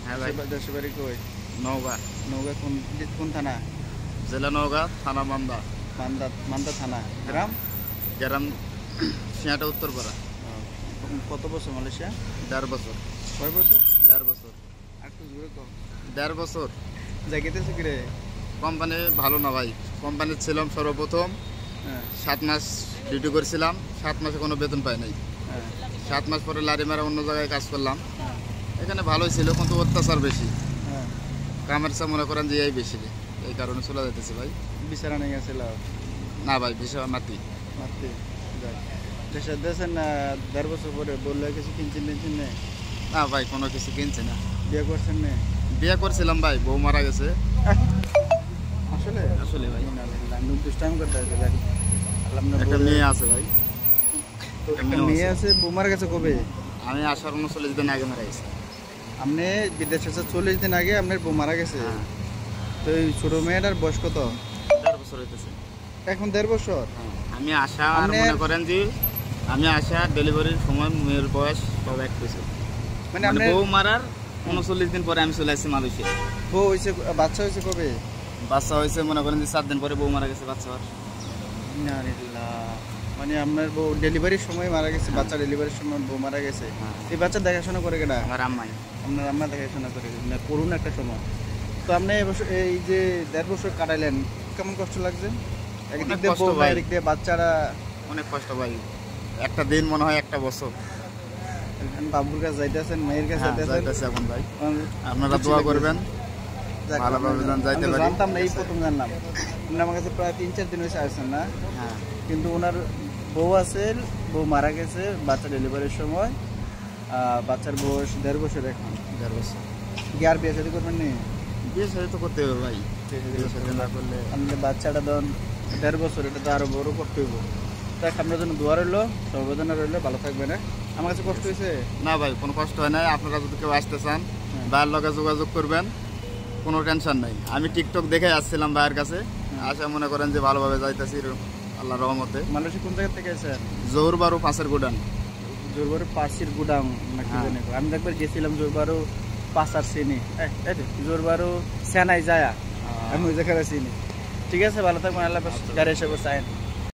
হ্যাঁ ভাই। দেশের বাড়ি কই? নওগাঁ। নওগাঁ কোন থানা? জেলা নওগাঁ, থানা মান্দা। মান্দা থানা। গ্রাম? গ্রাম সিয়াটা উত্তরপাড়া। কত বছর মালয়েশিয়া? 1.5 বছর। কয় বছর? 1.5 বছর। একটু জোরে কম। 1.5 বছর। জায়গাতেছে কি রে? কোম্পানি ভালো না ভাই। কোম্পানির ছিলাম সর্বপ্রথম 7 মাস ডিউটি করেছিলাম। 7 মাসে কোনো বেতন পাই নাই। 7 মাস পরে লারি মারা অন্য জায়গায় কাজ করলাম। এখানে ভালোই ছিল, কিন্তু অত্যাচার বেশি। কামের চা মনে করেন যে এই বেশি, এই কারণে চলে যেতেছে ভাই। বিচারা নেই আসছিল না ভাই, বিষয় মাতি দেশে দেশেন না। 1.5 বছর পরে বললে কিছু কিনছেন নেই? না ভাই, কোনো কিছু কিনছে না। বিয়ে করছেন না? বিয়ে করছিলাম ভাই, বউ মারা গেছে। আসলে আসলে ভাই দুষ্টাইম করতে আছে ভাই। একটা মেয়ে আছে ভাই। একটা মেয়ে আছে, বউ মারা গেছে কবে? আমি আসার 39 দিন আগে মারা গেছে। আপনি বিদেশে 40 দিন আগে আপনার বউ মারা গেছে? তো এই ছোট মেয়েটার বয়স কত? 1.5 বছর হইতেছে এখন। 1.5 বছর? আমি আসা আর মনে করেন যে আমি আসা ডেলিভারির সময় মেয়ের বয়স সব এক বছর। মানে বউ মারার 39 দিন পরে আমি চলে আসছি মালয়েশিয়া। বউ হয়েছে, বাচ্চা হয়েছে কবে? বাচ্চা হয়েছে মনে করেন যে 7 দিন পরে বউ মারা গেছে। বাচ্চা মানে আপনার বউ ডেলিভারির সময় মারা গেছে? বাচ্চা ডেলিভারির সময় বউ মারা গেছে। এই বাচ্চা দেখাশোনা করে কেনা? আমার আম্মাই। আপনার আম্মা দেখাশোনা করে না? করুন একটা সময়। তো আপনি এই যে 1.5 বছর কাটাইলেন, কেমন কষ্ট লাগছে? একদিক দিয়ে বউ, একদিক দিয়ে বাচ্চারা। অনেক কষ্ট ভাই। একটা দিন মনে হয় একটা বছর। বাবুর কাছে যাইতেছেন, মায়ের কাছে যাইতেছেন এখন ভাই। আপনারা দোয়া করবেন ভালোভাবে যাইতে পারি। জানতাম না, এই প্রথম জানলাম। আপনি আমার কাছে প্রায় 3-4 দিন হয়েছে আসছেন না? হ্যাঁ। কিন্তু ওনার বউ আছে, বউ মারা গেছে বাচ্চা ডেলিভারির সময়। বাচ্চার বয়স 1.5 বছর এখন। 1.5 বছর। কি আর বিয়ে শাদী করবেন নি? বিয়ে শাদী তো করতে হবে ভাই। বিয়ে শাদী না করলে আমাদের বাচ্চাটা ধরুন 1.5 বছর, এটা তো আরো বড় করতে হইব। তাই আপনার জন্য দোয়া রইলো, সর্বজনা রইলো, ভালো থাকবেন। আমার কাছে কষ্ট হয়েছে? না ভাই, কোনো কষ্ট হয় নাই। আপনারা যদি কেউ আসতে চান ভাইয়ের লগে যোগাযোগ করবেন, কোনো টেনশন নাই। আমি টিকটক দেখে আসছিলাম ভাইয়ের কাছে। আসা মনে করেন যে ভালোভাবে যাইতেছি আল্লাহর রহমতে। মালয়েশিয়া কোন জায়গা থেকে আছেন? জোহরবারু 5-এর গুডান। জোরবারু 5-এর গুডাম নাকি? আমি একবার গেছিলাম জোরবারু 5 চিনি। জোরবারু সেনাই যায়, আমি ওই জায়গায় চিনি। ঠিক আছে, ভালো থাকবেন। আল্লাহ হাফেজ। গাড়ি এসে বসে